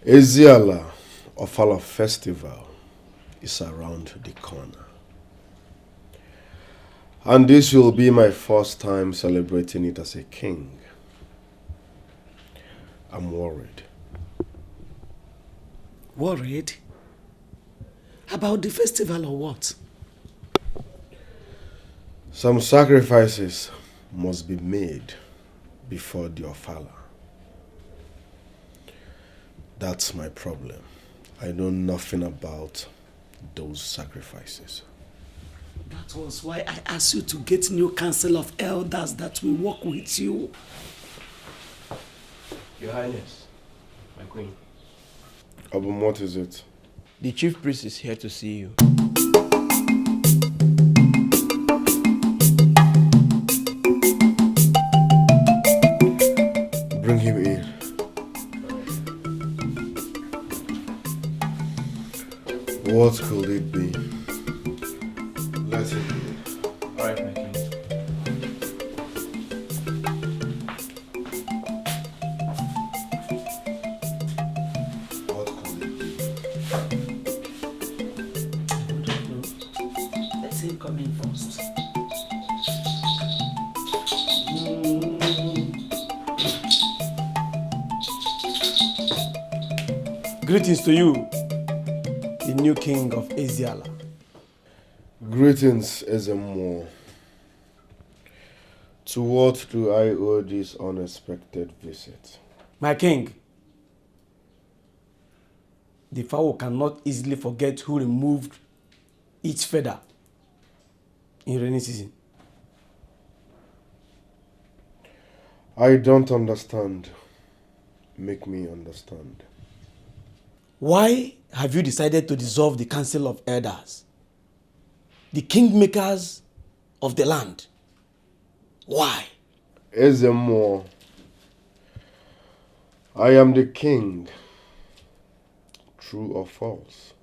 Eziala Ofala Festival is around the corner. And this will be my first time celebrating it as a king. I'm worried. Worried? About the festival or what? Some sacrifices must be made before the Ofala. That's my problem. I know nothing about those sacrifices. That was why I asked you to get new council of elders that will work with you. Your Highness, my queen. Abum, what is it? The chief priest is here to see you. Bring him in. What could it be? Let him in. Alright, my king. What could it be? Let's see him come in first. Greetings to you, the new king of Eziala. Greetings, Ezemo. To what do I owe this unexpected visit? My king, the fowl cannot easily forget who removed its feather in rainy season. I don't understand. Make me understand. Why have you decided to dissolve the Council of Elders, the kingmakers of the land? Why? Ezemo, I am the king. True or false?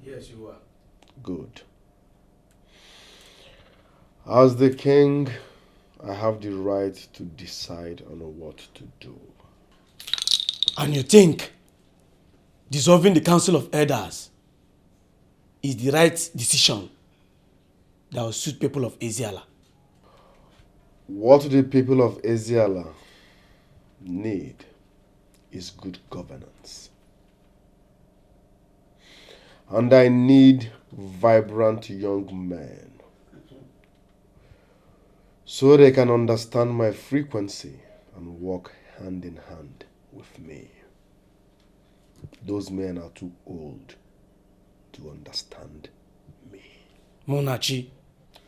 Yes, you are. Good. As the king, I have the right to decide on what to do. And you think dissolving the Council of Elders is the right decision that will suit people of Eziala? What the people of Eziala need is good governance. And I need vibrant young men so they can understand my frequency and work hand in hand with me. Those men are too old to understand me. Monachi,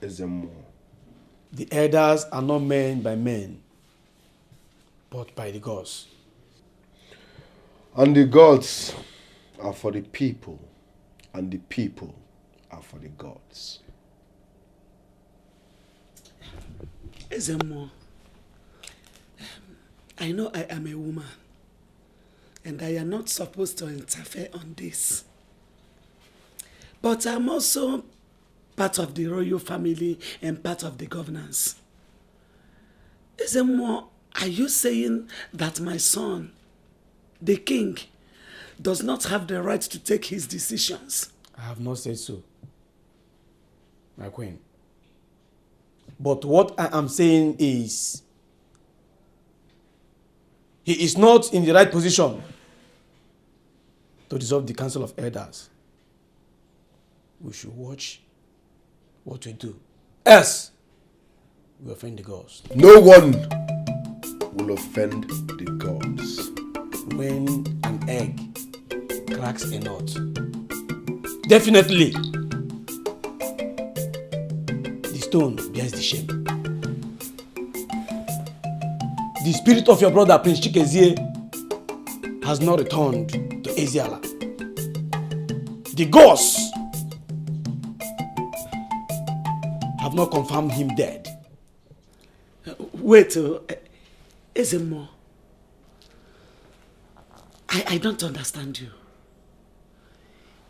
Ezemo, the elders are not men by men, but by the gods. and the gods are for the people, and the people are for the gods. Ezemo, I know I am a woman, and I am not supposed to interfere on this. But I'm also part of the royal family and part of the governance. Ezemo, are you saying that my son, the king, does not have the right to take his decisions? I have not said so, my queen. But what I am saying is, he is not in the right position to dissolve the Council of Elders. We should watch what we do. Else, we offend the gods. No one will offend the gods. When an egg cracks a nut, definitely the stone bears the shame. The spirit of your brother Prince Chikezie has not returned to Eziala. The gods have not confirmed him dead. Wait, Ezemo. I don't understand you.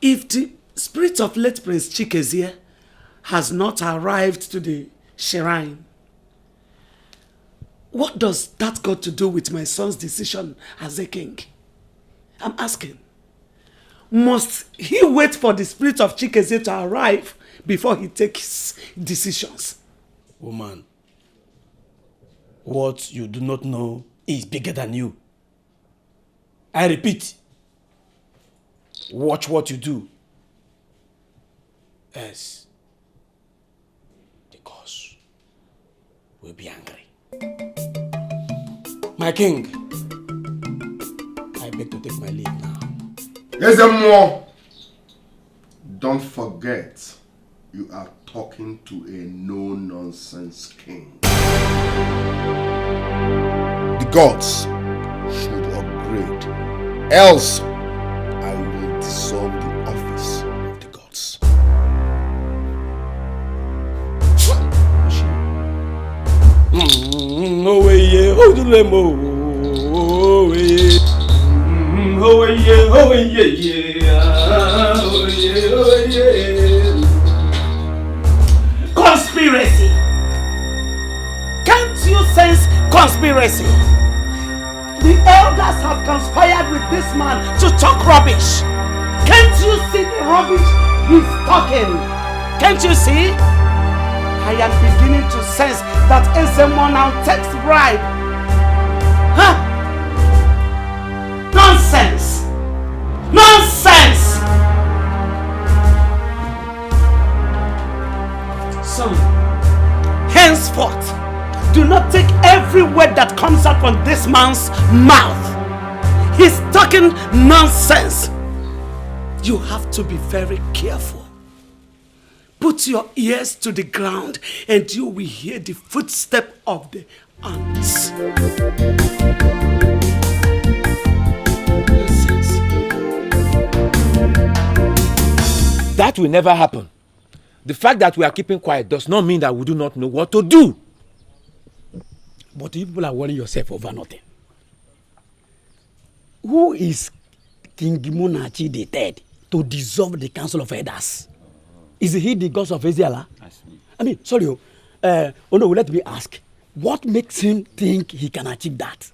If the spirit of late Prince Chikezie has not arrived to the shrine, what does that got to do with my son's decision as a king? I'm asking. Must he wait for the spirit of Chizzy to arrive before he takes decisions? Woman, what you do not know is bigger than you. I repeat, watch what you do. Else, the gods will be angry. My king, I beg to take my leave now. There's a more. Don't forget, you are talking to a no-nonsense king. The gods should upgrade, else I will dissolve the office of the gods. Oh yeah, oh the lemo, oh yeah, oh yeah, oh yeah, oh yeah. Conspiracy! Can't you sense conspiracy? The elders have conspired with this man to talk rubbish. Can't you see the rubbish he's talking? Can't you see? I am beginning to sense that Ezemo now takes bribe. Huh? Nonsense! Nonsense! So, henceforth, do not take every word that comes out from this man's mouth. He's talking nonsense. You have to be very careful. Put your ears to the ground and you will hear the footstep of the ants. That will never happen. The fact that we are keeping quiet does not mean that we do not know what to do. But you people are worrying yourself over nothing. Who is King Munachi III to dissolve the Council of Elders? Is he the god of Eziala? I mean, sorry, oh no, let me ask. What makes him think he can achieve that?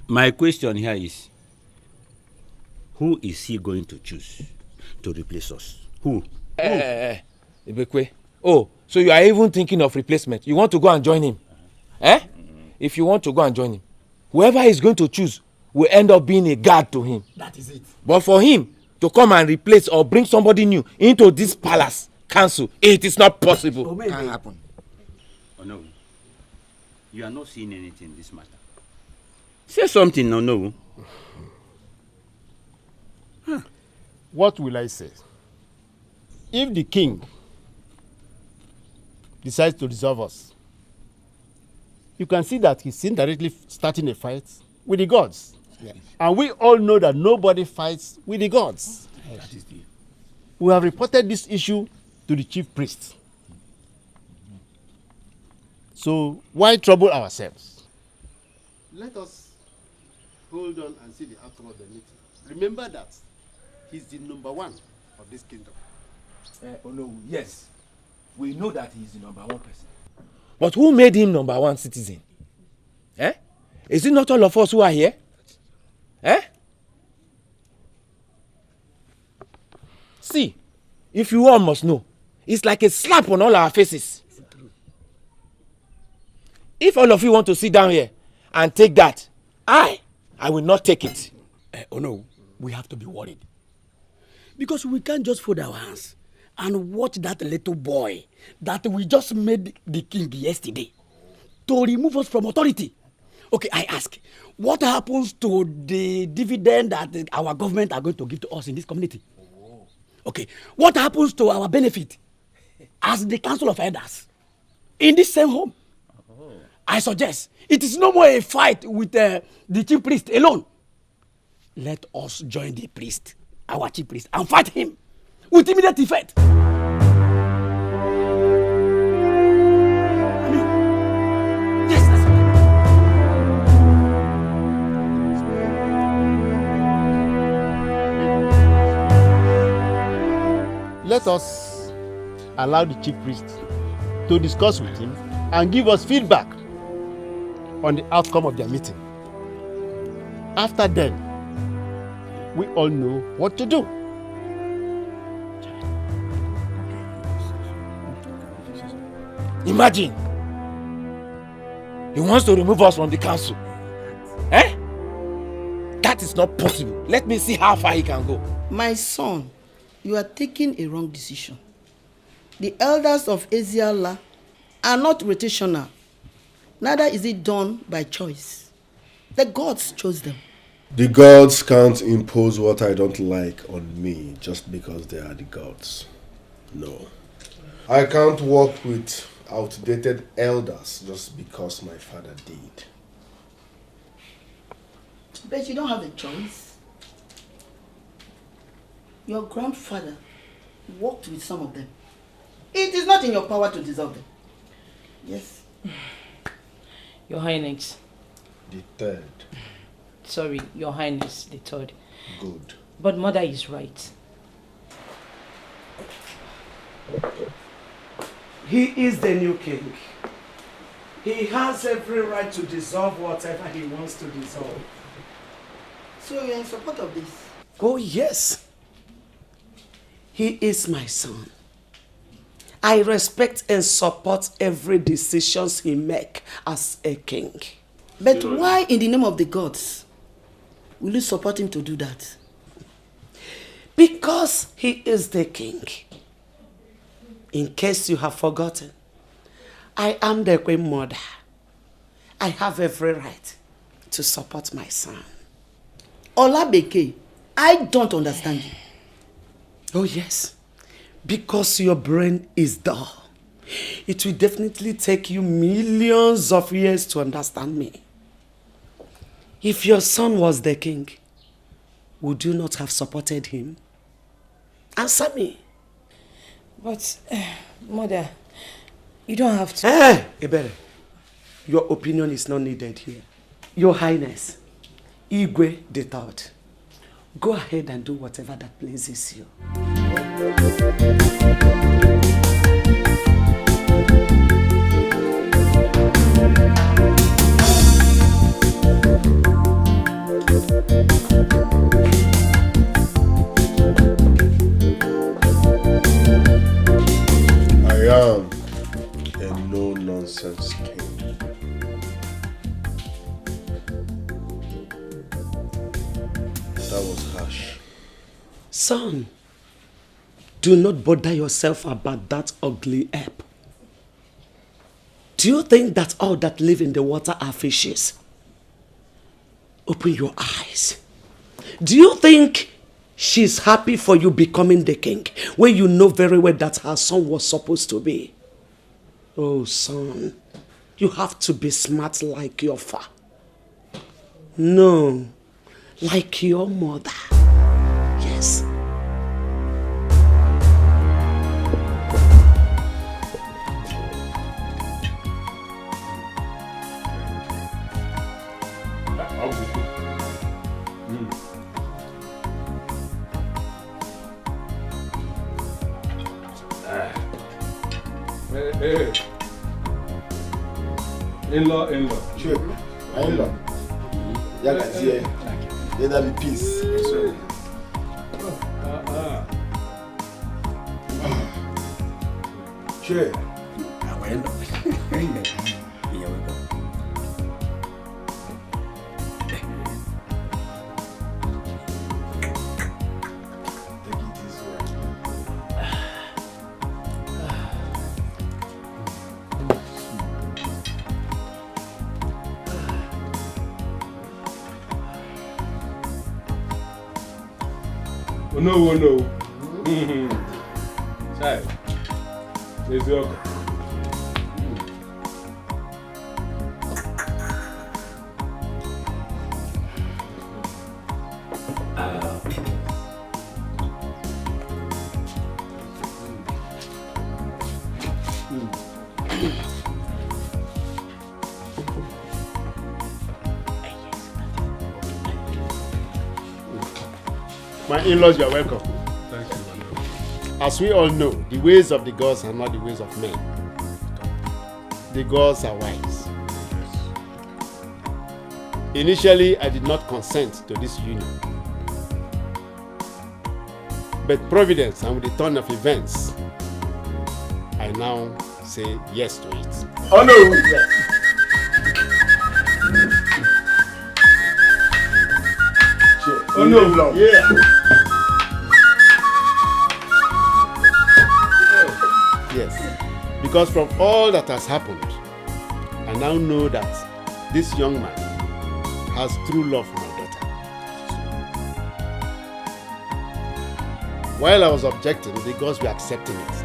My question here is, who is he going to choose to replace us? Who? Ibekwe. Oh, so you are even thinking of replacement. You want to go and join him? If you want to go and join him, whoever he's going to choose will end up being a guard to him. That is it. But for him to come and replace or bring somebody new into this palace council, it is not possible. It can't happen. Oh no. You are not seeing anything in this matter. Say something, no. What will I say? If the king decides to dissolve us, you can see that he's indirectly starting a fight with the gods. Yeah. And we all know that nobody fights with the gods. That is the... We have reported this issue to the chief priest. So why trouble ourselves? Let us hold on and see the outcome of the meeting. Remember that he's the number one of this kingdom. Oh no, yes. We know that he's the number one person. But who made him number one citizen? Is it not all of us who are here? See, if you all must know, it's like a slap on all our faces. If all of you want to sit down here and take that, I will not take it. Oh no, we have to be worried. Because we can't just fold our hands and watch that little boy that we just made the king yesterday to remove us from authority. Okay, I ask, what happens to the dividend that our government are going to give to us in this community? Okay, what happens to our benefit as the Council of Elders in this same home? I suggest it is no more a fight with the chief priest alone. Let us join the priest, our chief priest, and fight him with immediate effect. Let us allow the chief priest to discuss with him and give us feedback on the outcome of their meeting. After then, we all know what to do. Imagine. He wants to remove us from the council. Eh? That is not possible. Let me see how far he can go. My son, you are taking a wrong decision. The elders of Eziala are not rotational. Neither is it done by choice. The gods chose them. The gods can't impose what I don't like on me just because they are the gods. No. I can't work with outdated elders just because my father did. But you don't have a choice. Your grandfather worked with some of them. It is not in your power to dissolve them. Yes. Your Highness. The third. Sorry, Your Highness, the third. Good. But mother is right. He is the new king. He has every right to dissolve whatever he wants to dissolve. So you're in support of this? Oh yes. He is my son. I respect and support every decision he makes as a king. But why in the name of the gods will you support him to do that? Because he is the king. In case you have forgotten, I am the queen mother. I have every right to support my son. Olabeke, I don't understand you. Oh yes, because your brain is dull. It will definitely take you millions of years to understand me. If your son was the king, would you not have supported him? Answer me. But, mother, you don't have to... Ebere, your opinion is not needed here. Your Highness, Igwe the Third, go ahead and do whatever that pleases you. I am a no-nonsense king. That was harsh. Son, do not bother yourself about that ugly ape. Do you think that all that live in the water are fishes? Open your eyes. Do you think she's happy for you becoming the king when you know very well that her son was supposed to be? Oh, son, you have to be smart like your father. No, like your mother. Yes. Hey. In-law. Sure. In-law. Yeah, can see. Let there be peace. Sure. Oh no. Sai. Let's go. My in-laws, you are welcome. Thank you, Manu. As we all know, the ways of the gods are not the ways of men. The gods are wise. Initially, I did not consent to this union. But Providence and with the turn of events, I now say yes to it. Oh no! Oh no! Yeah! Yes. Because from all that has happened, I now know that this young man has true love for my daughter. While I was objecting, the gods were accepting it.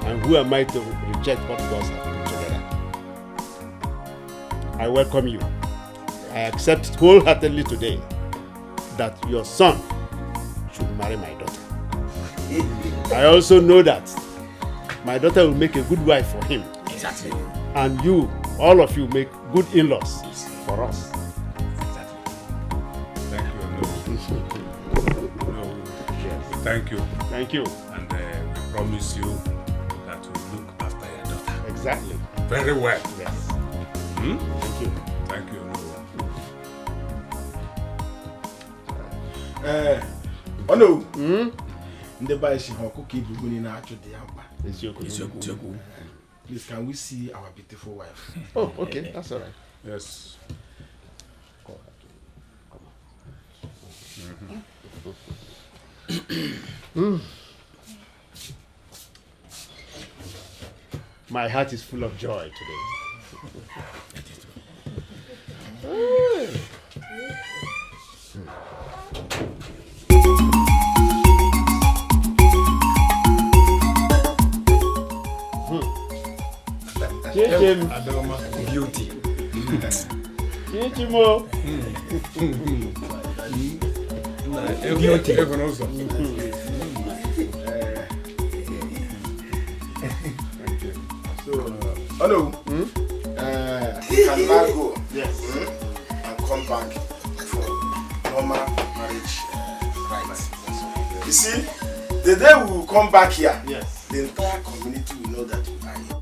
And who am I to reject what gods have put together? I welcome you. I accept wholeheartedly today that your son should marry my daughter. I also know that my daughter will make a good wife for him. Exactly. And you, all of you, make good in-laws for us. Thank you. No, Yes. thank you. Thank you. And we promise you that we'll look after your daughter. Exactly. Very well. Yes. Hmm? Thank you. Thank you. Oh no! Hmm? The buy she her cookie buguni na acho de yamba. It's your Please, can we see our beautiful wife? Oh, okay. That's all right. Yes. My heart is full of joy today. Beauty. Chichimo. Beauty. So, oh no! You can now go. Yes. And come back for normal marriage rights. You see, the day we will come back here, Yes. the entire community will know that you are here.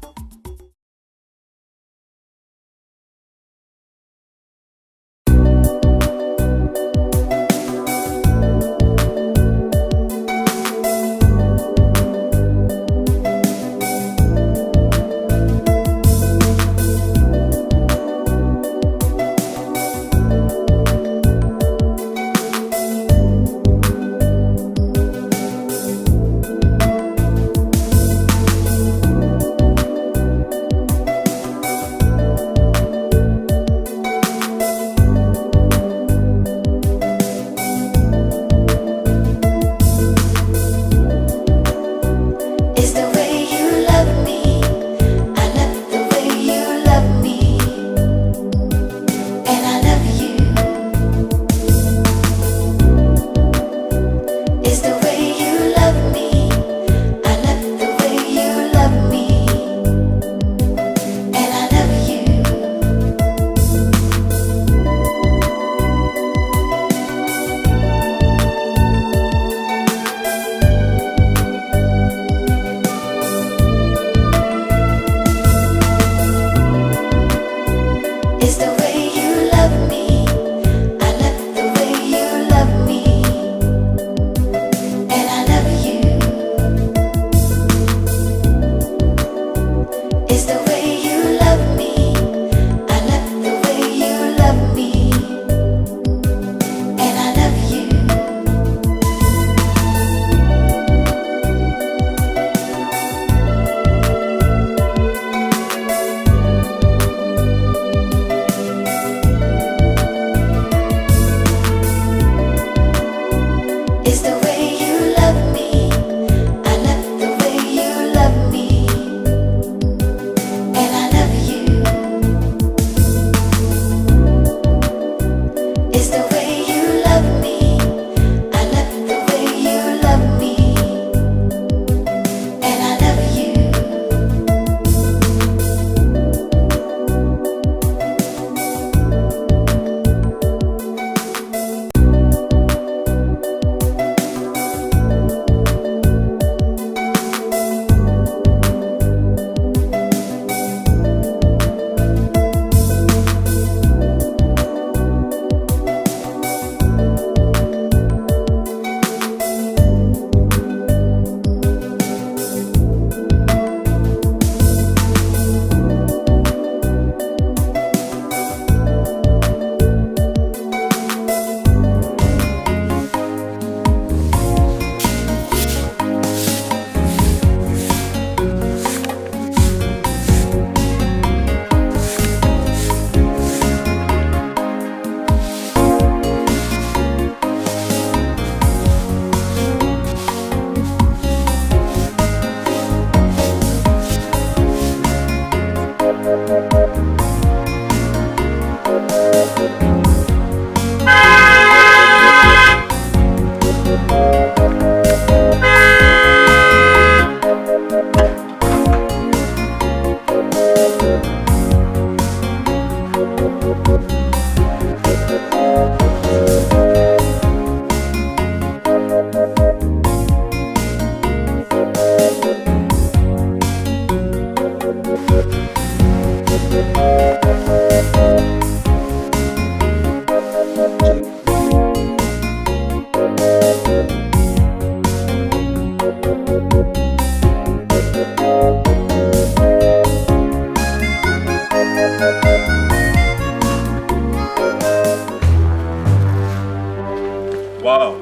Wow.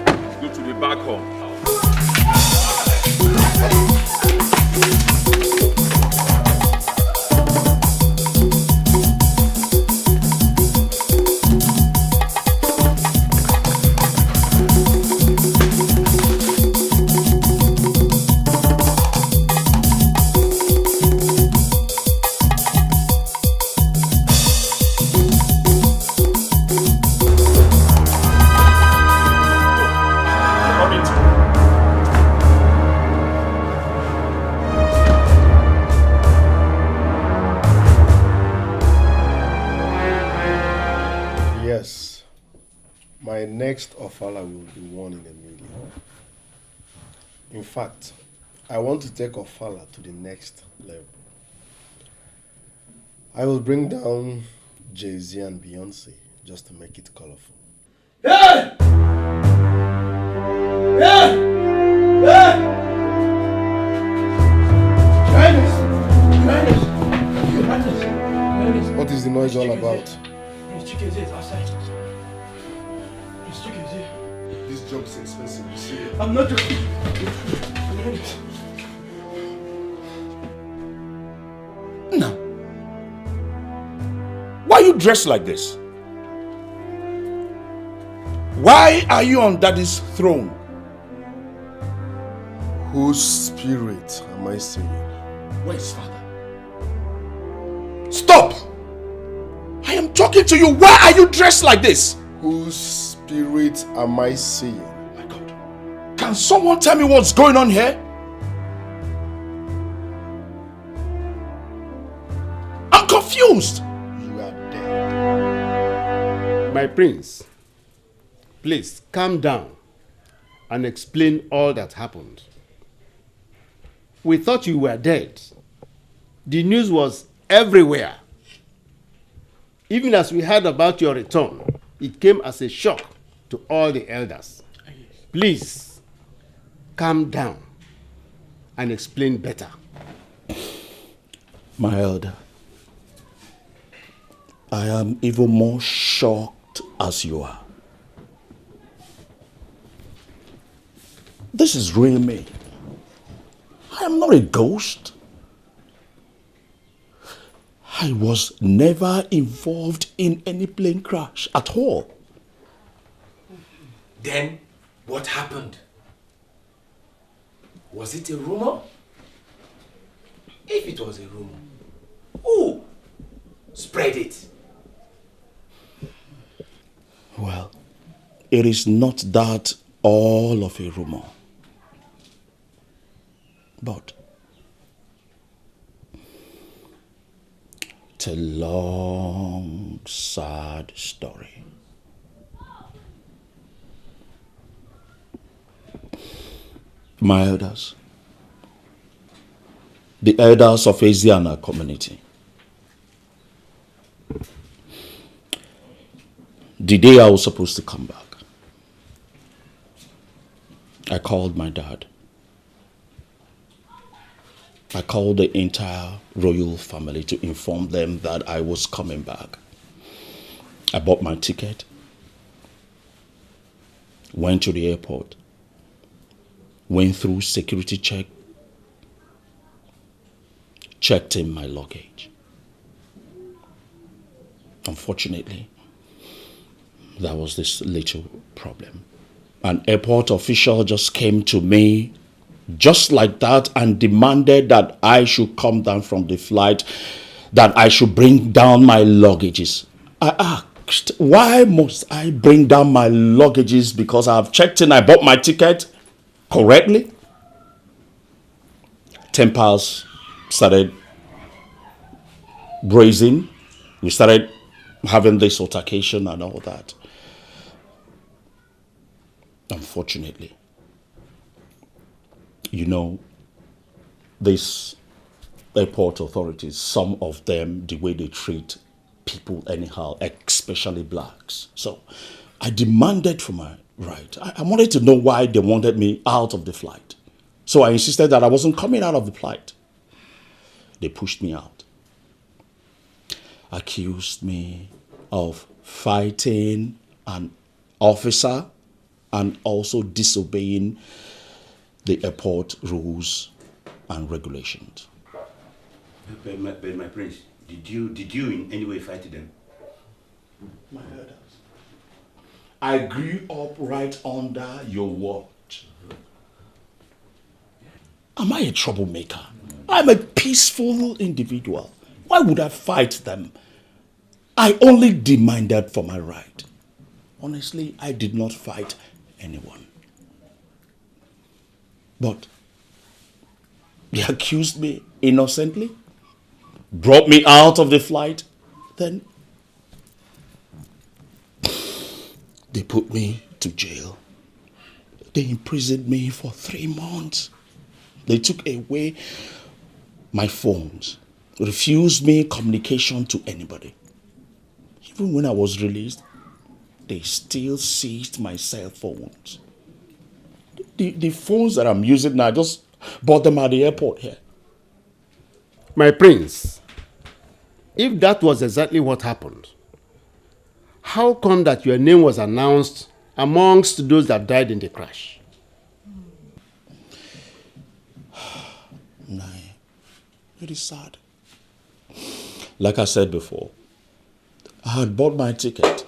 It's good to be back home. Yes, my next ofala will be 1 in a million. In fact, I want to take ofala to the next level. I will bring down Jay-Z and Beyonce just to make it colorful. Hey! Hey! Hey! What is the noise all about? This job is expensive, you see. I'm not joking. Now, why are you dressed like this? Why are you on daddy's throne? Whose spirit am I seeing? Where is father? Stop! I am talking to you. Why are you dressed like this? Whose spirit am I seeing? My God. Can someone tell me what's going on here? I'm confused. You are dead. My prince, please calm down and explain all that happened. We thought you were dead. The news was everywhere. Even as we heard about your return, it came as a shock to all the elders. Please, calm down and explain better. My elder, I am even more shocked as you are. This is real me. I am not a ghost. I was never involved in any plane crash at all. Then, what happened? Was it a rumor? If it was a rumor, who spread it? Well, it is not that all of a rumor. But it's a long, sad story. My elders, the elders of Asiana community, the day I was supposed to come back, I called my dad. I called the entire royal family to inform them that I was coming back. I bought my ticket, went to the airport, went through security check, checked in my luggage. Unfortunately, there was this little problem. An airport official just came to me just like that and demanded that I should come down from the flight, that I should bring down my luggages. I asked, why must I bring down my luggages? Because I've checked in, I bought my ticket correctly. Tempers started braising. We started having this altercation and all that. Unfortunately, you know, this airport authorities, some of them, the way they treat people anyhow, especially blacks. So I demanded for my right. I wanted to know why they wanted me out of the flight. So I insisted that I wasn't coming out of the flight. They pushed me out. Accused me of fighting an officer and also disobeying the airport rules and regulations. But my prince, did you in any way fight them? My elders, I grew up right under your watch. Am I a troublemaker? I'm a peaceful individual. Why would I fight them? I only demanded for my right. Honestly, I did not fight anyone. But they accused me innocently, brought me out of the flight, then they put me to jail. They imprisoned me for 3 months. They took away my phones, refused me communication to anybody. Even when I was released, they still seized my cell phones. The phones that I'm using now, I just bought them at the airport here. My prince, if that was exactly what happened, how come that your name was announced amongst those that died in the crash? Nah, it is sad. Like I said before, I had bought my ticket.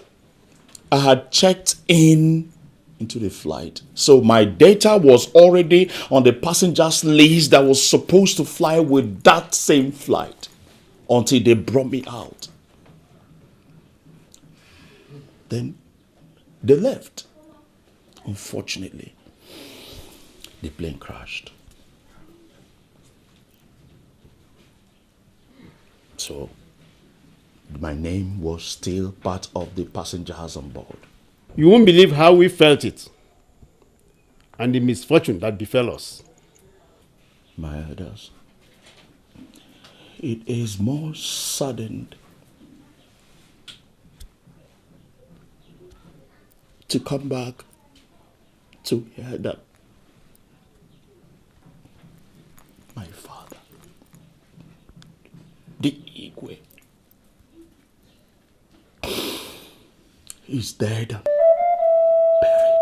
I had checked into the flight. So my data was already on the passengers list that was supposed to fly with that same flight until they brought me out. Then they left. Unfortunately, the plane crashed. So my name was still part of the passengers on board. You won't believe how we felt it and the misfortune that befell us. My elders, it is more saddened to come back to hear that my father, the Igwe, is dead and buried.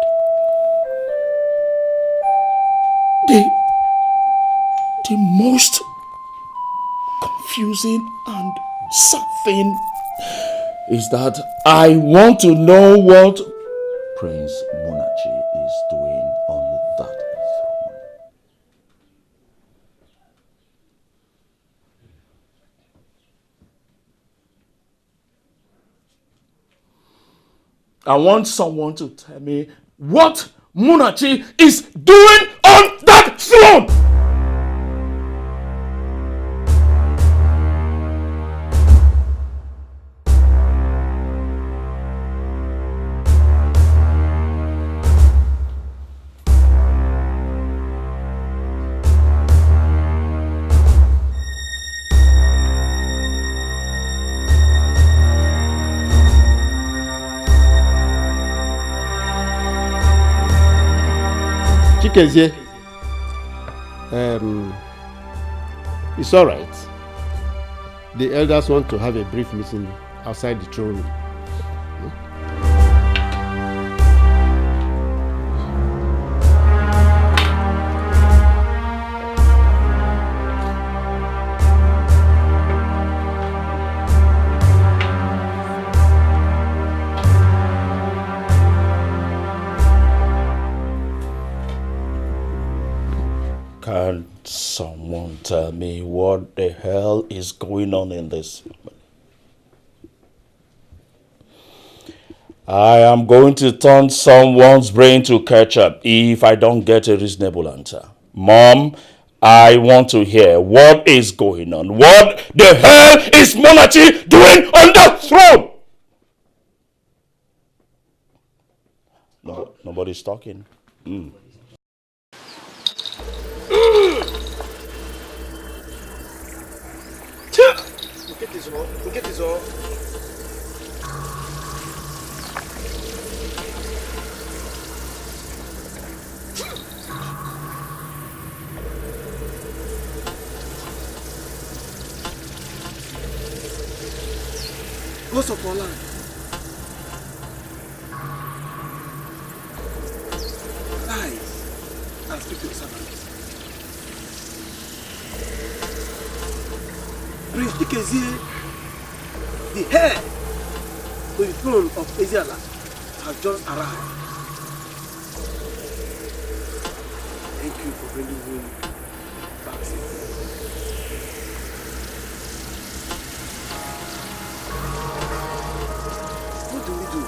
The most confusing and sad thing is that I want to know what Prince Munachi is doing on that throne. I want someone to tell me what Munachi is doing on that throne! Chikezie, it's all right. The elders want to have a brief meeting outside the throne room. Can someone tell me what the hell is going on in this family? I am going to turn someone's brain to ketchup if I don't get a reasonable answer. Mom, I want to hear what is going on. What the hell is Munachi doing on the throne? No, nobody's talking. Forget is all. Ghost of our land. Rise and speak to the servants. Prince Chikezie, the heir to the throne of Eziala, has just arrived. Thank you for bringing him back safely. What do we do?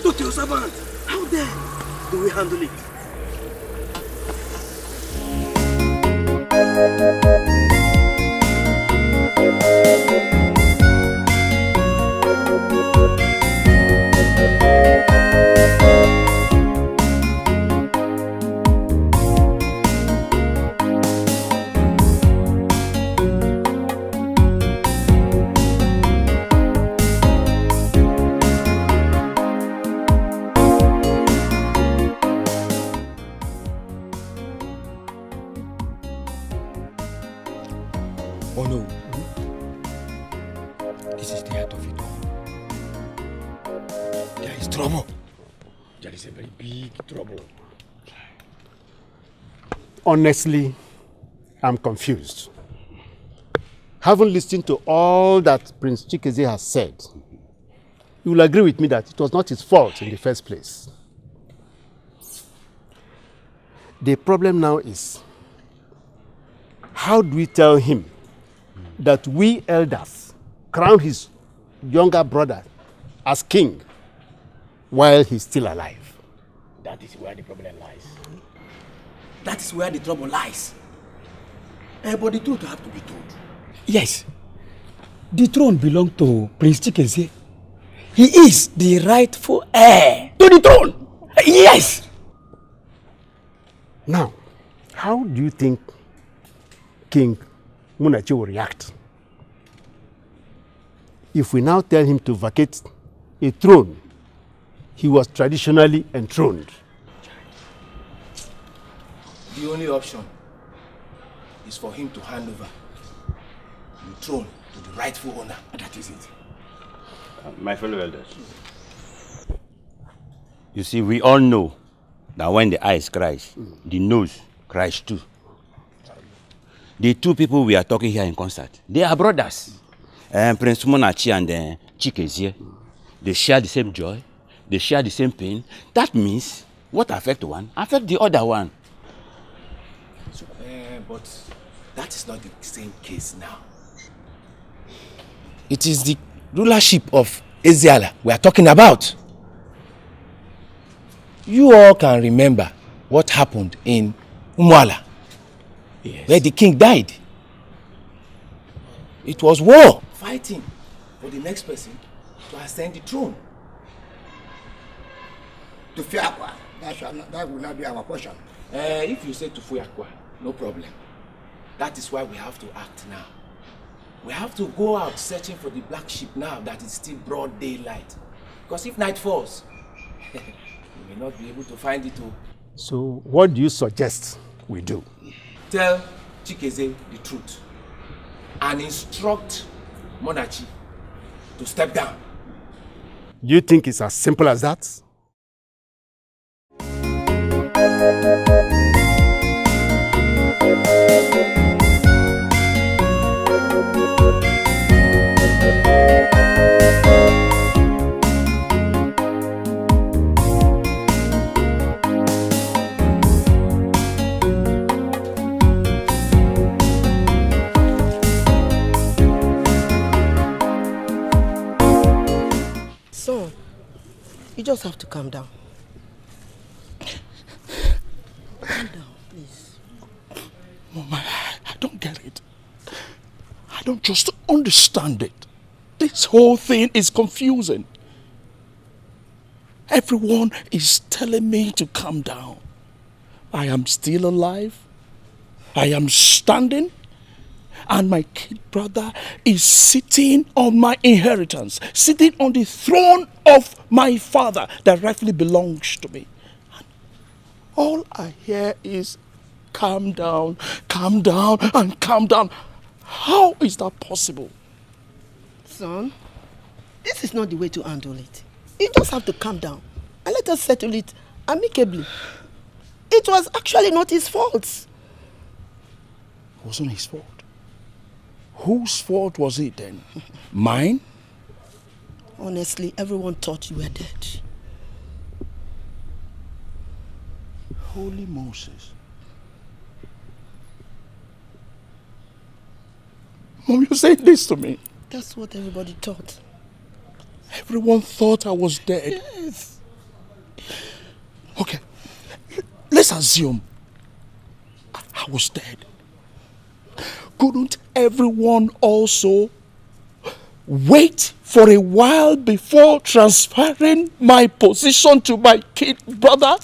Talk to your servant. How then do we handle it? Honestly, I'm confused. Having listened to all that Prince Chikezie has said, you will agree with me that it was not his fault in the first place. The problem now is, how do we tell him that we elders crown his younger brother as king while he's still alive? That is where the problem lies. That is where the trouble lies. But the truth have to be told. Yes. The throne belongs to Prince Chikezie. He is the rightful heir to the throne. Yes. Now, how do you think King Munachi will react if we now tell him to vacate a throne he was traditionally enthroned? The only option is for him to hand over the throne to the rightful owner. That is it. My fellow elders, you see, we all know that when the eyes cries, the nose cries too. The two people we are talking here in concert, they are brothers. Prince Munachi and Chikezie. They share the same joy, they share the same pain. That means what affects one affects the other one. But that is not the same case now. It is the rulership of Eziala we are talking about. You all can remember what happened in Umuala, yes, where the king died. It was war. Fighting for the next person to ascend the throne. To Fiakwa, that will not be our portion. If you say to Fiakwa, no problem. That is why we have to act now. We have to go out searching for the black sheep now that it's still broad daylight. Because if night falls, we may not be able to find it all. So what do you suggest we do? Tell Chikezie the truth and instruct Munachi to step down. Do you think it's as simple as that? You just have to calm down. Calm down, please. Mama, I don't get it. I don't just understand it. This whole thing is confusing. Everyone is telling me to calm down. I am still alive. I am standing. And my kid brother is sitting on my inheritance, sitting on the throne of my father that rightfully belongs to me. And all I hear is calm down, and calm down. How is that possible? Son, this is not the way to handle it. You just have to calm down and let us settle it amicably. It was actually not his fault. It wasn't his fault. Whose fault was it then? Mine? Honestly, everyone thought you were dead. Holy Moses. Mom, you saying this to me? That's what everybody thought. Everyone thought I was dead. Yes. Okay, let's assume I was dead. Couldn't everyone also wait for a while before transferring my position to my kid brother?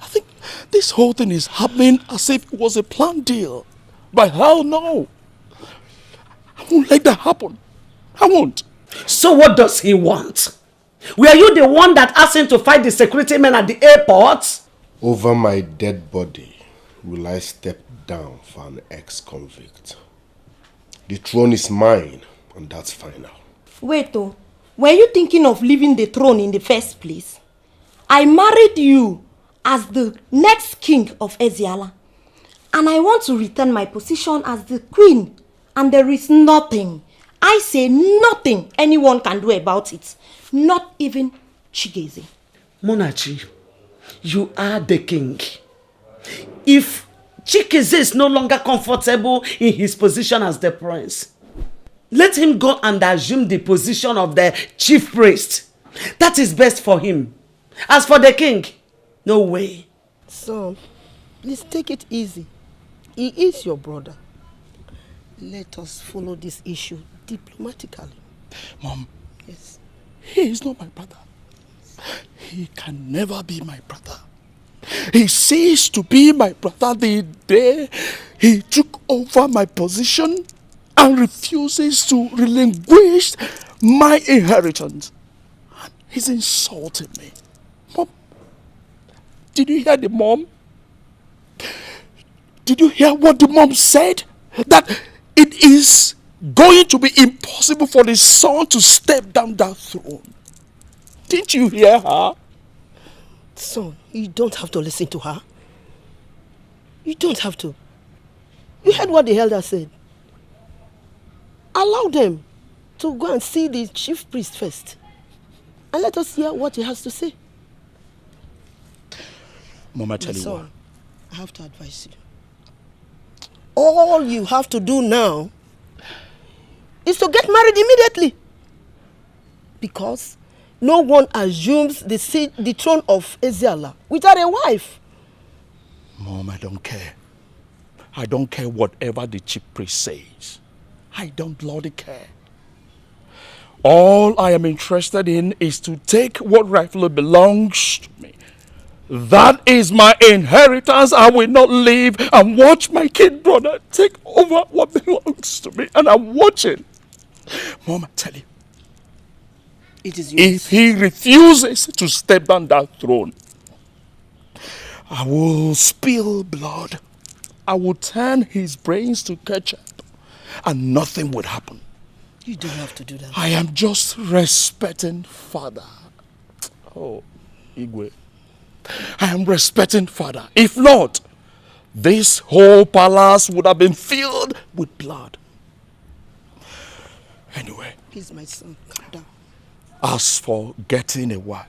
I think this whole thing is happening as if it was a planned deal. But hell no. I won't let that happen. I won't. So what does he want? Were you the one that asked him to fight the security men at the airport? Over my dead body will I step down for an ex-convict. The throne is mine, and that's final. Wait, oh, were you thinking of leaving the throne in the first place? I married you as the next king of Eziala, and I want to return my position as the queen, and there is nothing, I say nothing anyone can do about it, not even Chigeze. Munachi, you are the king. If Chikeze is no longer comfortable in his position as the prince, let him go and assume the position of the chief priest. That is best for him. As for the king, no way. Son, please take it easy. He is your brother. Let us follow this issue diplomatically. Mom, yes. He is not my brother. He can never be my brother. He ceased to be my brother the day he took over my position and refuses to relinquish my inheritance. He's insulting me. Mom, did you hear the mom? Did you hear what the mom said? That it is going to be impossible for the son to step down that throne. Didn't you hear her? Son, you don't have to listen to her. You don't have to. You heard what the elder said. Allow them to go and see the chief priest first. And let us hear what he has to say. Mom, I tell you what. I have to advise you. All you have to do now is to get married immediately. Because no one assumes the throne of Eziala without a wife. Mom, I don't care. I don't care whatever the chief priest says. I don't bloody care. All I am interested in is to take what rightfully belongs to me. That is my inheritance. I will not leave and watch my kid brother take over what belongs to me. And I'm watching. Mom, I tell you. It is yours. If he refuses to step down that throne, I will spill blood. I will turn his brains to ketchup. And nothing would happen. You don't have to do that. I am just respecting father. Oh, Igwe. I am respecting father. If not, this whole palace would have been filled with blood. Anyway. Please, my son, calm down. As for getting a wife,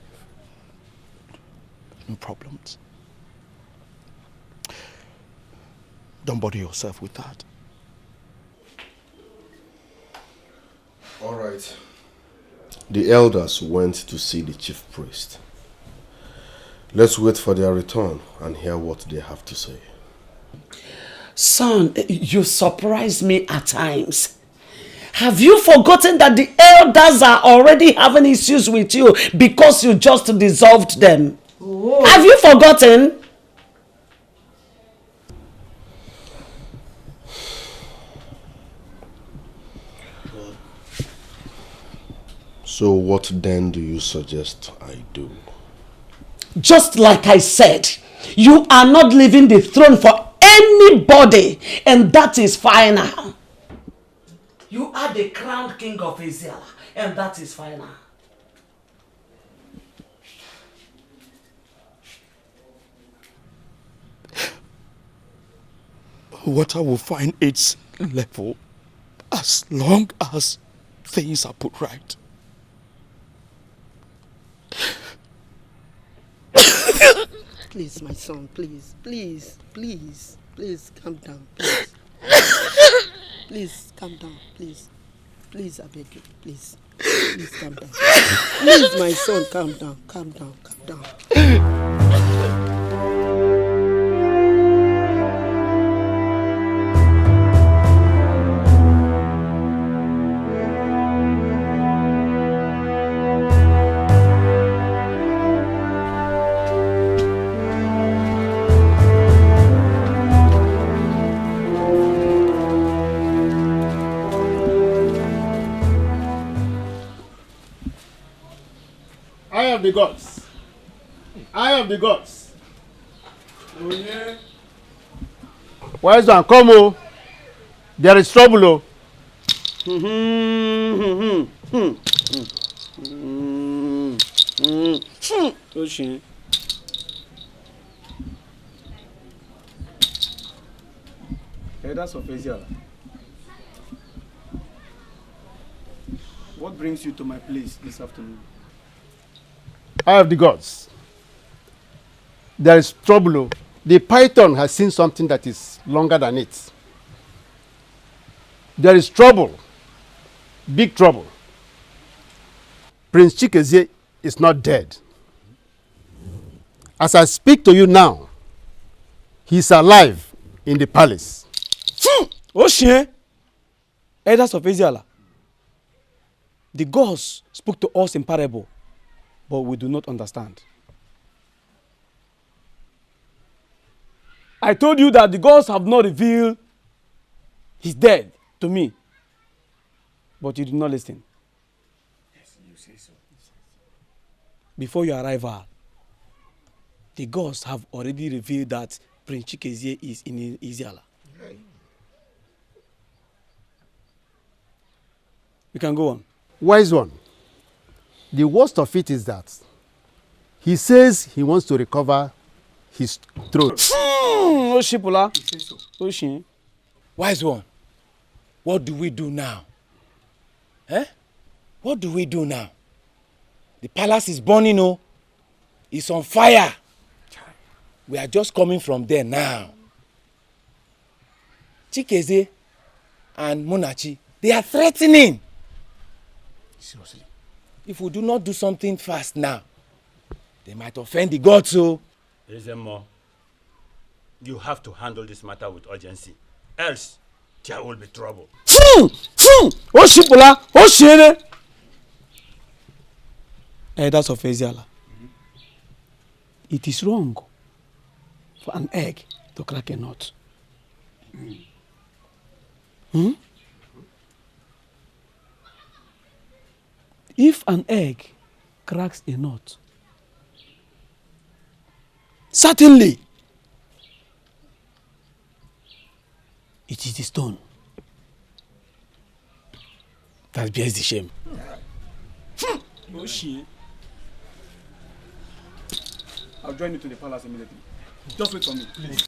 no problems. Don't bother yourself with that. All right. The elders went to see the chief priest. Let's wait for their return and hear what they have to say. Son, you surprise me at times. Have you forgotten that the elders are already having issues with you because you just dissolved them? Oh. Have you forgotten? So what then do you suggest I do? Just like I said, you are not leaving the throne for anybody, and that is final. You are the crowned king of Israel, and that is final. Water will find its level as long as things are put right. Please, my son, please, calm down, please. Please, calm down, please. Please, I beg you, please. Please, calm down. Please, my son, calm down. I have the gods. Oh, yeah. Wise one, come oh. There is trouble oh. Elders of Israel, what brings you to my place this afternoon? I have the gods. There is trouble oh. The python has seen something that is longer than it. There is trouble. Big trouble. Prince Chizzy is not dead. As I speak to you now, he is alive in the palace. Oshie, elders of Israel, the gods spoke to us in parable, but we do not understand. I told you that the gods have not revealed his death to me, but you did not listen. Yes, you say so. Before your arrival, the gods have already revealed that Prince Chizzy is in Israel. Right. You can go on. Wise one, the worst of it is that he says he wants to recover his throat. Wise one, what do we do now? Eh? What do we do now? The palace is burning, oh. It's on fire. We are just coming from there now. Chizzy and Munachi, they are threatening. Seriously? If we do not do something fast now, they might offend the gods, so. Ezemo, you have to handle this matter with urgency. Else, there will be trouble. Elders of Israel, it is wrong for an egg to crack a nut. If an egg cracks a nut, certainly it is the stone that bears the shame. I'll join you to the palace immediately. Just wait for me, please.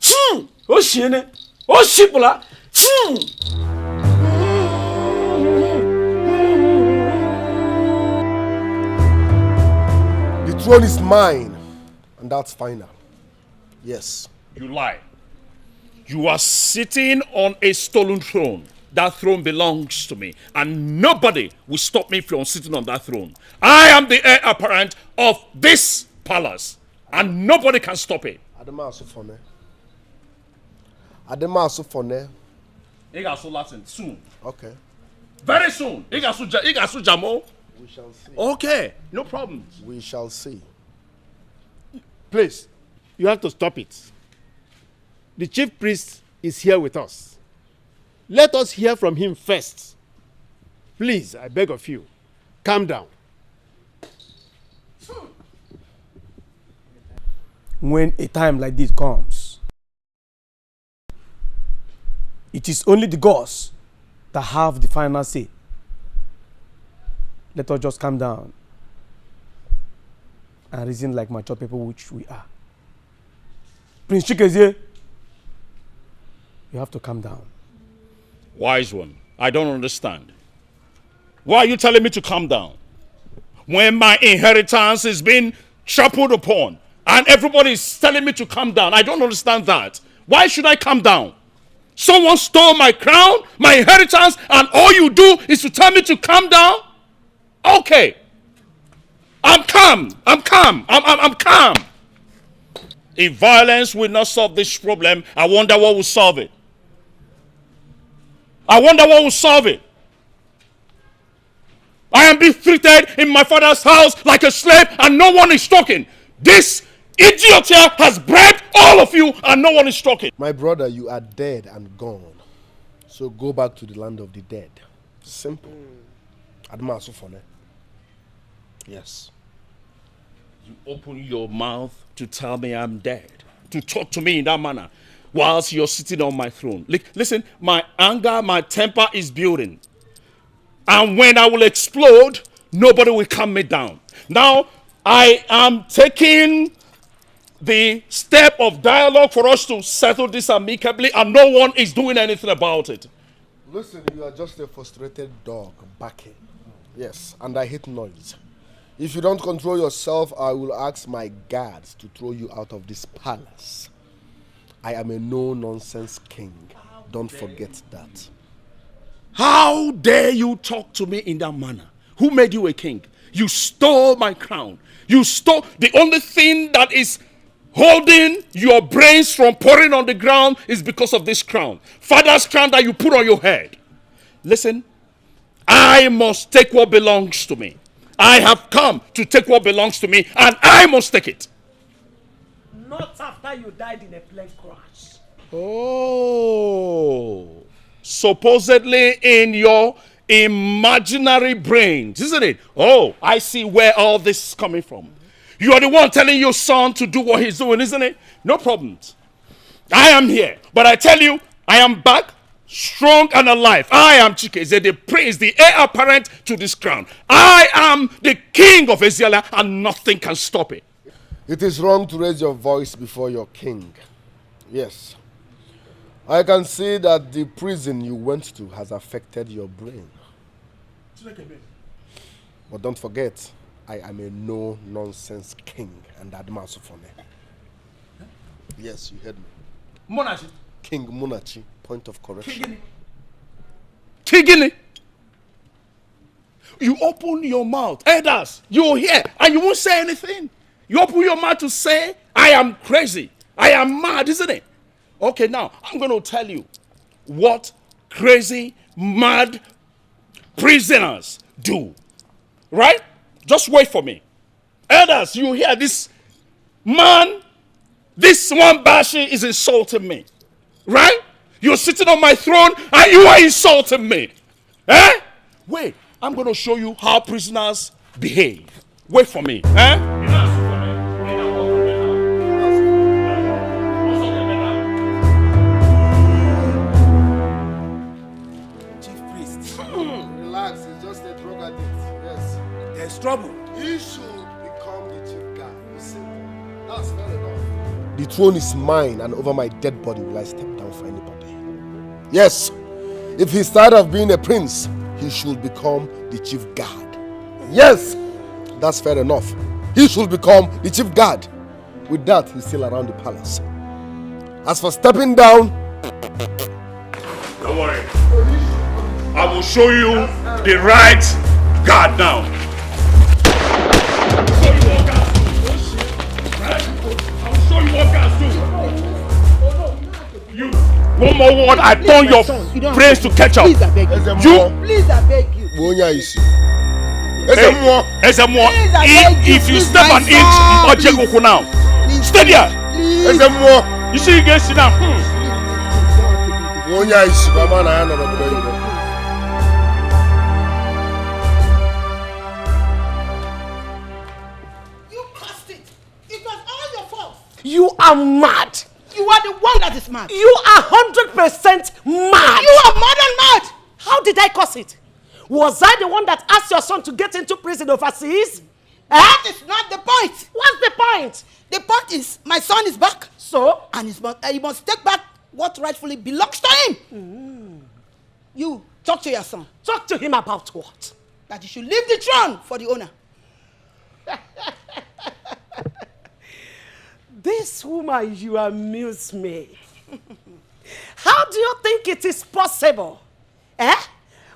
The throne is mine, and that's final. Yes. You lie. You are sitting on a stolen throne. that throne belongs to me, and nobody will stop me from sitting on that throne. I am the heir apparent of this palace, and nobody can stop it. Adema Asufone. Igasu Latin soon. Okay. Very soon. Igasu Jamo. We shall see. Okay, no problem. We shall see. Please, you have to stop it. The chief priest is here with us. Let us hear from him first. Please, I beg of you, calm down. When a time like this comes, it is only the gods that have the final say. Let us just calm down and reason like mature people, which we are. Prince Chikezie, you have to calm down. Wise one, I don't understand. Why are you telling me to calm down? When my inheritance is being trampled upon and everybody is telling me to calm down, I don't understand that. Why should I calm down? Someone stole my crown, my inheritance, and all you do is to tell me to calm down? Okay. I'm calm. I'm calm. If violence will not solve this problem, I wonder what will solve it. I am being treated in my father's house like a slave and no one is talking. This idiot here has bribed all of you and no one is talking. My brother, you are dead and gone. So go back to the land of the dead. Simple. Adema Asufone. Yes. You open your mouth to tell me I'm dead, to talk to me in that manner, whilst you're sitting on my throne. Listen, my anger, my temper is building. And when I will explode, nobody will calm me down. Now, I am taking the step of dialogue for us to settle this amicably, and no one is doing anything about it. Listen, you are just a frustrated dog barking. Yes, and I hate noise. If you don't control yourself, I will ask my guards to throw you out of this palace. I am a no-nonsense king. Don't forget that. How dare you talk to me in that manner? Who made you a king? You stole my crown. You stole the only thing that is holding your brains from pouring on the ground is because of this crown. Father's crown that you put on your head. Listen, I must take what belongs to me. I have come to take what belongs to me, and I must take it. Not after you died in a plane crash. Oh, supposedly in your imaginary brains, isn't it? Oh, I see where all this is coming from. You are the one telling your son to do what he's doing, isn't it? No problems. I am here, but I tell you, I am back, strong and alive. I am Chikezie, the prince, the heir apparent to this crown. I am the king of Eziala, and nothing can stop it. It is wrong to raise your voice before your king. Yes. I can see that the prison you went to has affected your brain. But don't forget, I am a no-nonsense king, and Adema Asufone. Yes, you heard me. Monarchy. King Munachi, point of correction. Kigini. You open your mouth, elders, you're here, and you won't say anything. You open your mouth to say, I am crazy, I am mad, isn't it? Okay, now, I'm going to tell you what crazy, mad prisoners do. Right? Just wait for me. Elders, you hear this man, this one Bashi is insulting me. Right? You're sitting on my throne and you are insulting me. Eh? Wait, I'm going to show you how prisoners behave. Wait for me. Eh? Relax, it's just a drug addict. Yes. There's trouble. He should become the chief guy. You see, that's fair enough. The throne is mine, and over my dead body will I step down for anybody. Yes, if he's tired of being a prince, he should become the chief guard. Yes, that's fair enough. He should become the chief guard. With that, he's still around the palace. As for stepping down, don't worry. I will show you the right guard now. I will show you what guards do. You, one more word, I turn your brains to catch up. Please, I beg you. You, Please, I beg you. If you step an inch, now. Stay there. You see, you get sit down. You caused it. It was all your fault. You are mad. You are the one that is mad. You are 100% mad. You are more than mad. How did I cause it? Was I the one that asked your son to get into prison overseas? That is not the point. What's the point? The point is, my son is back. So? And he must take back what rightfully belongs to him. You, talk to your son. Talk to him about what? That you should leave the throne for the owner. This woman, you amuse me. How do you think it is possible?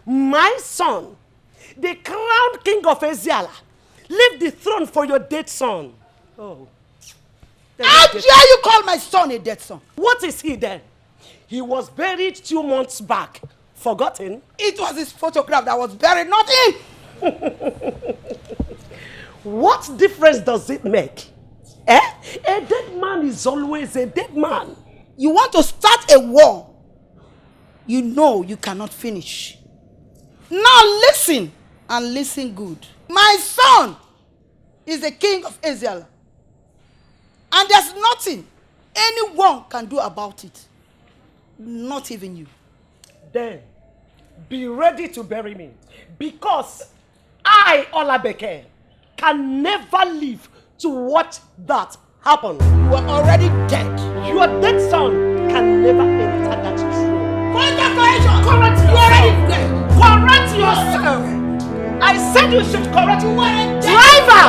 My son, the crowned king of Eziala, leave the throne for your dead son. Oh. How dare you call my son a dead son? What is he then? He was buried 2 months back. Forgotten? It was his photograph that was buried, not him. What difference does it make? A dead man is always a dead man. You want to start a war you know you cannot finish. Now listen, and listen good. My son is the king of Israel, and there's nothing anyone can do about it. Not even you. Then, be ready to bury me, because I, Olabeke, can never live to watch that happen. You are already dead. Your dead son can never enter that throne. Correct yourself. I said you should correct yourself. Driver!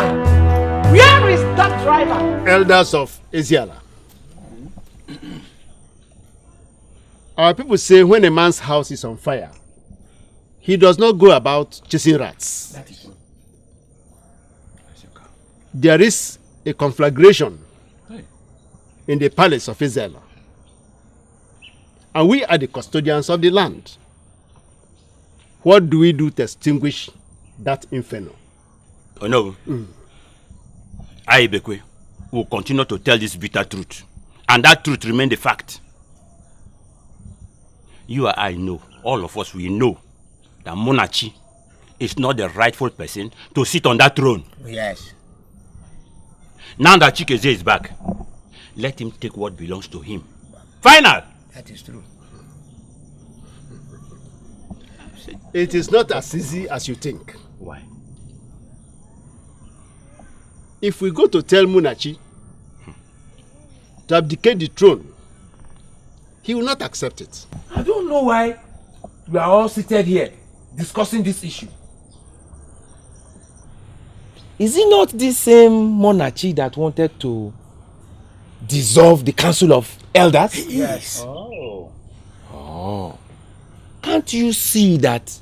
Where is that driver? Elders of Eziala. Our people say when a man's house is on fire, he does not go about chasing rats. That is true. There is a conflagration in the palace of Eziala, and we are the custodians of the land. What do we do to extinguish that inferno? Oh no. I, Ibekwe, will continue to tell this bitter truth, and that truth remain the fact. You and I know, all of us, we know that Munachi is not the rightful person to sit on that throne. Yes. Now that Chikeze is back, let him take what belongs to him. Final! That is true. It is not as easy as you think. Why? If we go to tell Munachi to abdicate the throne, he will not accept it. I don't know why we are all seated here discussing this issue. Is it not the same monarchy that wanted to dissolve the Council of Elders? Yes. Oh. Can't you see that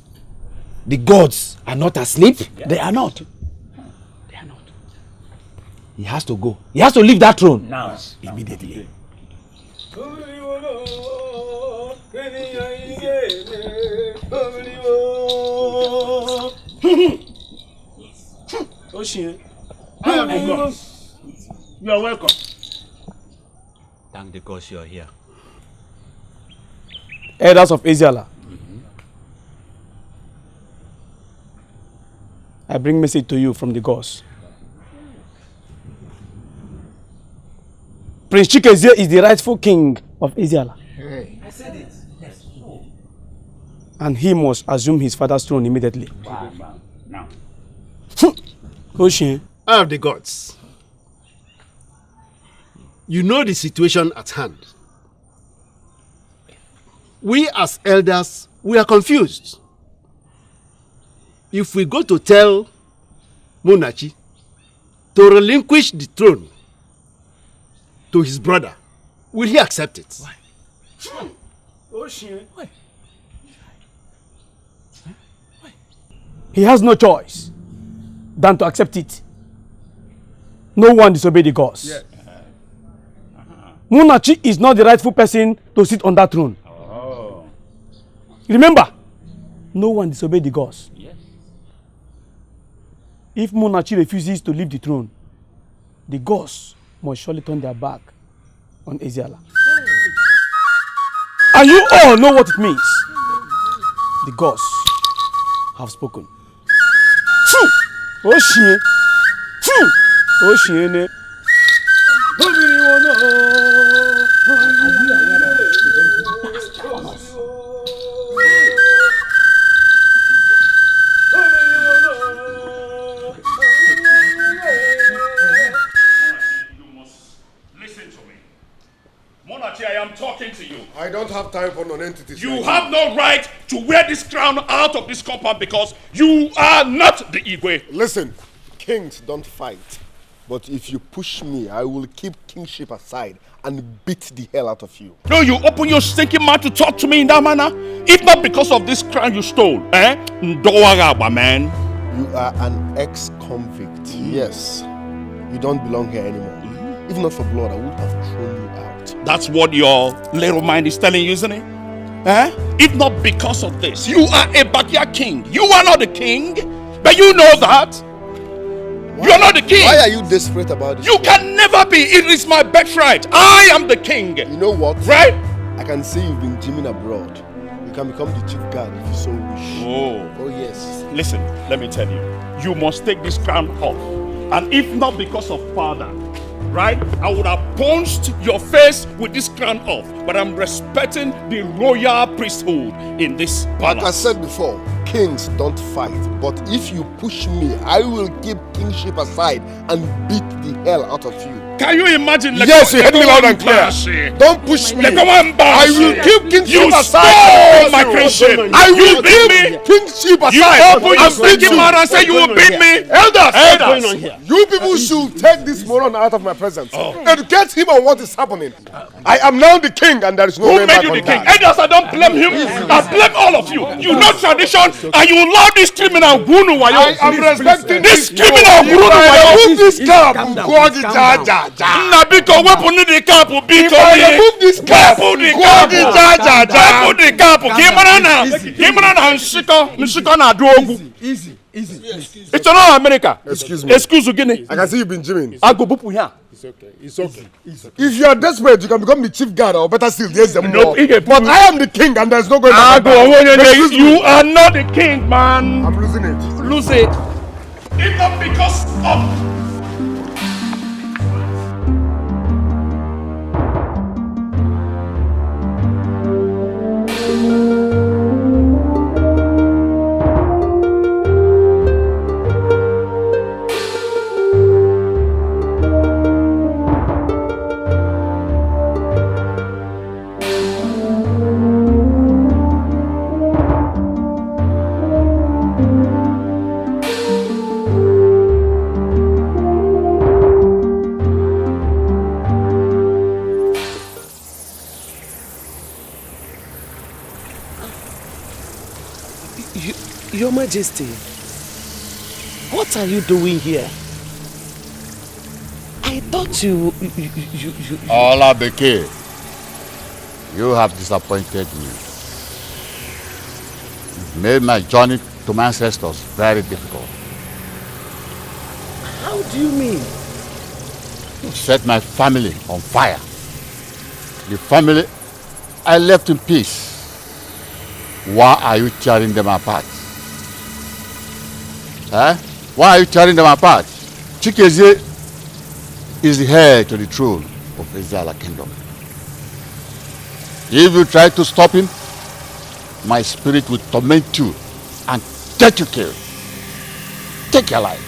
the gods are not asleep? Yeah. They are not. They are not. He has to go. He has to leave that throne. Now. Immediately. I am the God. You are welcome. Thank the gods you are here. Elders of Eziala, I bring message to you from the gods. Prince Chikeze is the rightful king of Eziala. Hey. I said it. Yes. And he must assume his father's throne immediately. Wow. Now. Oshin. I have the gods. You know the situation at hand. We as elders, we are confused. If we go to tell Munachi to relinquish the throne to his brother, will he accept it? Why? Why? he has no choice than to accept it. No one disobeyed the gods. Yeah. Munachi is not the rightful person to sit on that throne. Oh. Remember, no one disobeyed the gods. Yes. If Munachi refuses to leave the throne, the gods must surely turn their back on Ezeala. And you all know what it means. The gods have spoken. Oshie. Oshie. I am talking to you. I don't have time for non-entities. You have no right to wear this crown out of this compound because you are not the Igwe. Listen, kings don't fight. But if you push me, I will keep kingship aside and beat the hell out of you. No, you open your stinking mouth to talk to me in that manner? If not because of this crown you stole, eh? Ndowaraba, man. You are an ex-convict. Yes. You don't belong here anymore. If not for blood, I would have thrown you out. That's what your little mind is telling you, isn't it? Eh? If not because of this, you are a backyard king. You are not the king, but you know that. You are not the king. Why are you desperate about this? You can never be. It is my birthright. I am the king. You know what? Right? I can see you've been gymming abroad. You can become the chief guard if you so wish. Oh yes. Listen, let me tell you. You must take this crown off. And if not because of father, right, I would have punched your face with this crown off. But I'm respecting the royal priesthood in this palace. Like I said before, kings don't fight. But if you push me, I will keep kingship aside and beat the hell out of you. Can you imagine? Yes, you heard me loud and clear. Don't push me. I will keep kingship aside. You stole my kingship. I will keep kingship aside. You open your stinking mouth and say you will beat me. Elders, you people should take this moron out of my presence. Educate him on what is happening. I am now the king and there is no way back on that. Who made you the king? Elders, I don't blame him. I blame all of you. You know tradition and you love this criminal Gunu Wayo. I am respecting this criminal Gunu Wayo. Remove this cap. Nabiko, weapon the cap. If I remove this cap, weapon the cap. Kimarana, Nshiko na Drogu. Easy. It's not America. Excuse me. Excuse me. I can see you've been gymming. I go bupu here. It's okay. If you are desperate, you can become the chief guard, or better still, there's the more. But I am the king, and there's no going back. You are not the king, man. I'm losing it. Lose it. If not because of. Your Majesty, what are you doing here? I thought you... Allah Beke, you have disappointed me. You've made my journey to my ancestors very difficult. How do you mean? You set my family on fire. The family I left in peace. Why are you tearing them apart? Why are you tearing them apart? Chikezie is the heir to the throne of Ezeala Kingdom. If you try to stop him, my spirit will torment you and get you killed. Take your life.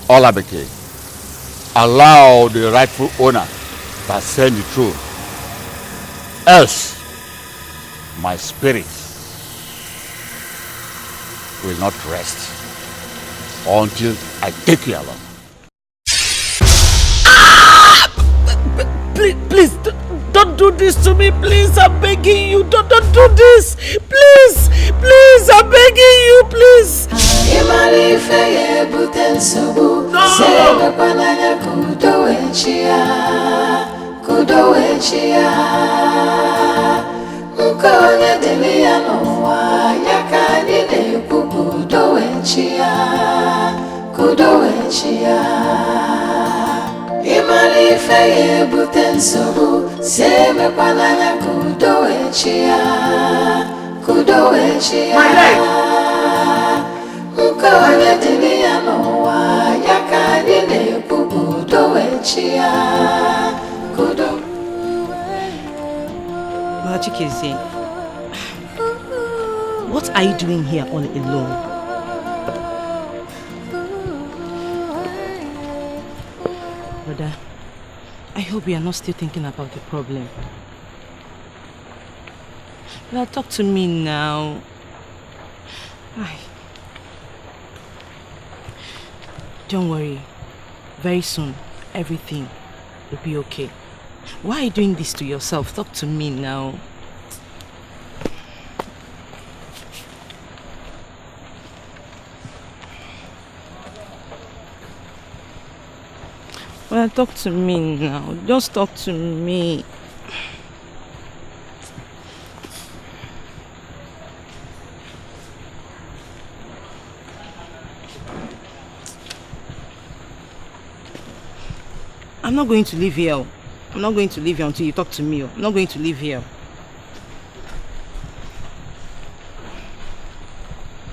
Olabeke, allow the rightful owner to ascend the throne. Else, my spirit will not rest until I take you along. Please, don't do this to me, please. I'm begging you. Don't do this. Please, I'm begging ife ya ebute nsogbu sebekwana anya kudo echi ya nke onye dịrị ya n'ụwa ya ka anyị na-ekwu kudo echi ya ịmara ife ya ebute nsogbu sebekwana anya kudo echi ya nke onye dịrị ya n'ụwa ya ka anyị na-ekwu kudo echi ya Chizzy, what are you doing here all alone? Brother, I hope you are not still thinking about the problem. Well, talk to me now. Don't worry. Very soon, everything will be okay. Why are you doing this to yourself? Talk to me now. Well, talk to me now. Just talk to me. I'm not going to leave here. I'm not going to leave here until you talk to me. I'm not going to leave here.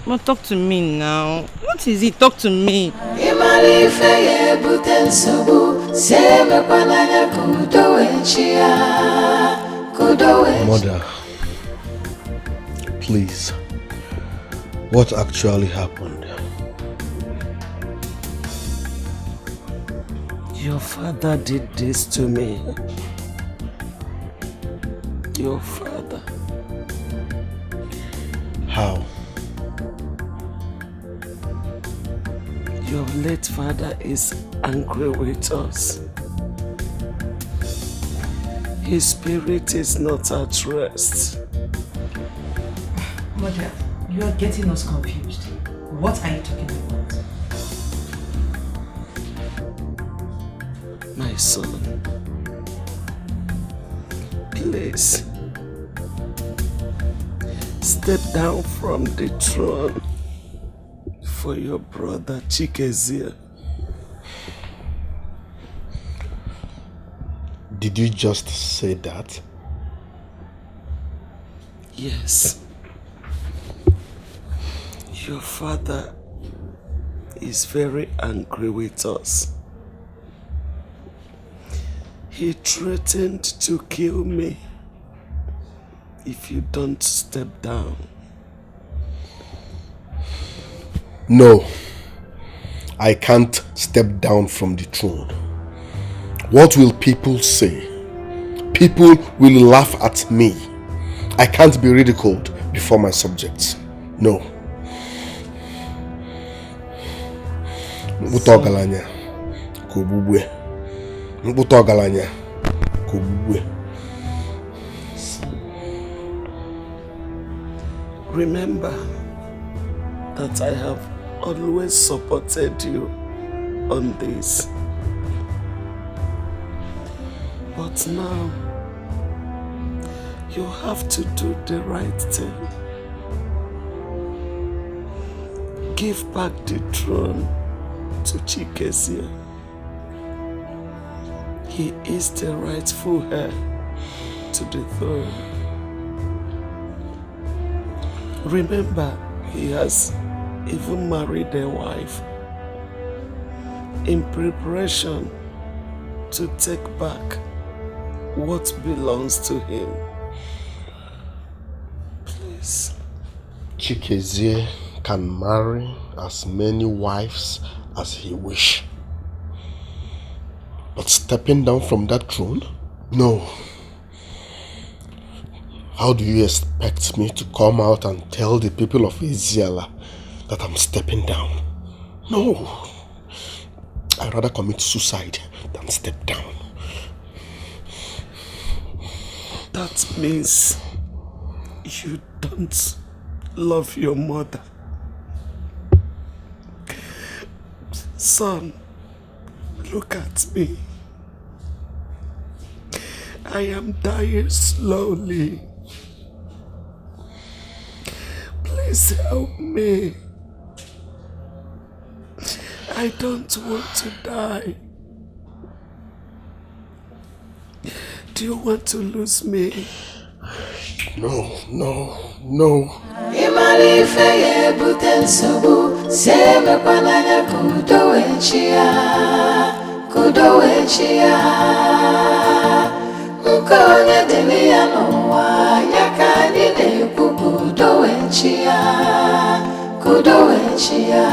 But talk to me now. What is it? Talk to me. Mother, please, what actually happened? Your father did this to me. Your father. How? Your late father is angry with us. His spirit is not at rest. Mother, you are getting us confused. What are you talking about? My son, please step down from the throne for your brother Chizzy. Did you just say that? Yes. Your father is very angry with us. He threatened to kill me if you don't step down. No, I can't step down from the throne. What will people say? People will laugh at me. I can't be ridiculed before my subjects. No. Utogalanya, Kobubwe. Utogalanya, Kobubwe. Remember that I have always supported you on this. But now, you have to do the right thing. Give back the throne to Chizzy. He is the rightful heir to the throne. Remember, he has even married a wife in preparation to take back what belongs to him. Please. Chizzy can marry as many wives as he wishes. But stepping down from that throne? No. How do you expect me to come out and tell the people of Iziala that I'm stepping down? No. I'd rather commit suicide than step down. That means you don't love your mother. Son, look at me. I am dying slowly. Please help me. I don't want to die. Do you want to lose me? No, no, no. Imali feye buten sobu seme kwananya kudowechia Mkonye dunia nowa yakani neku kudowechia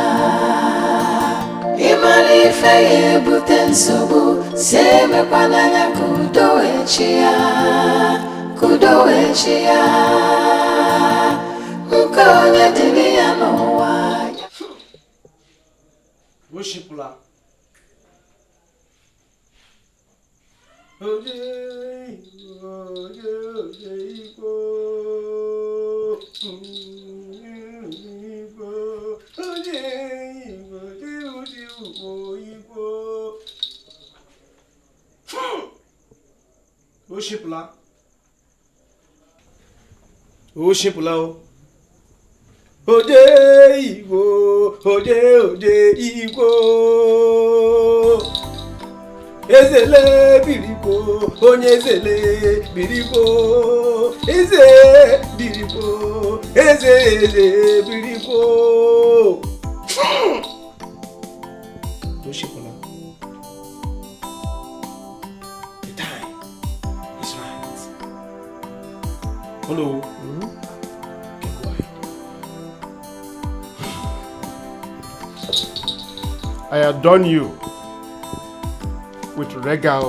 Imali feye buten sobu seme kwananya kudowechia Mkonye dunia nowa Worshipula. Worshipula. Worshipula. Ode Igbo, ode Igbo. Ezele biribo, onye ezele biribo. Eze biribo, eze biribo. Worshipula. The time is right. Hello. I adorn you with regalia.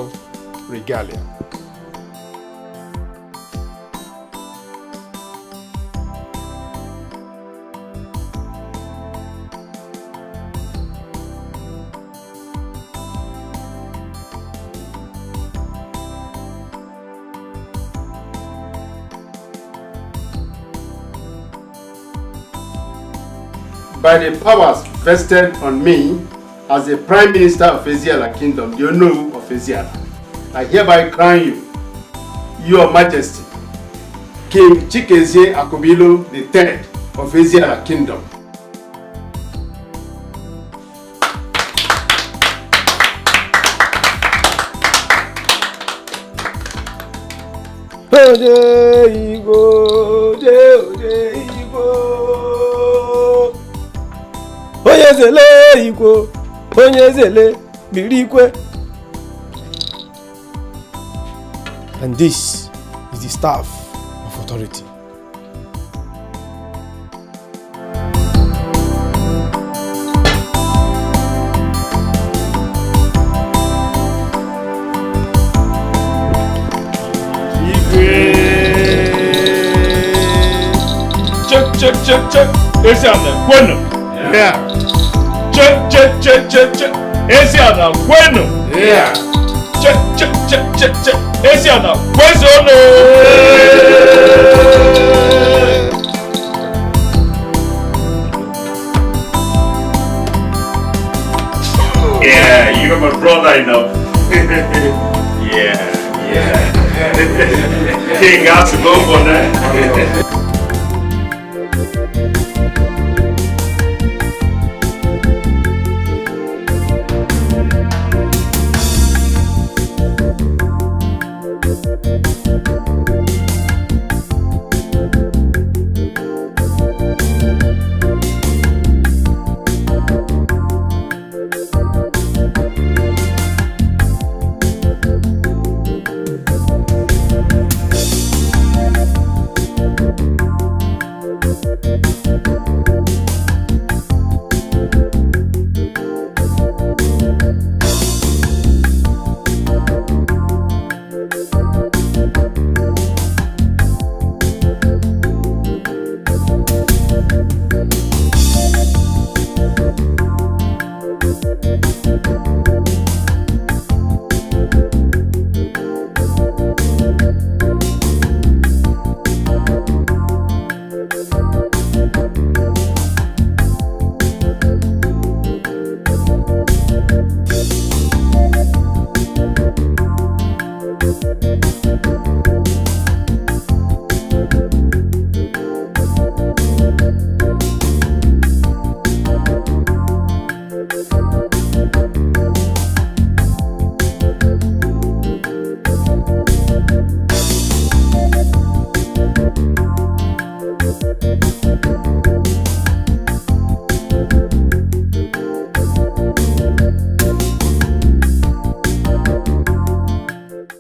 By the powers vested on me as the Prime Minister of Eziala Kingdom, the Onowu of Eziala, I hereby crown you, Your Majesty, King Chikezie Akobilo III of Eziala Kingdom. Ode Igbo, ode Igbo. Onye ezele Igbo, onye ezele birikwe. And this is the staff of authority. Check. Eziana, bueno. Yeah. Check. Eziana, bueno. Yeah. Check. Eziana, bueno. Yeah, you're my brother, you know. Yeah. King got to go for that.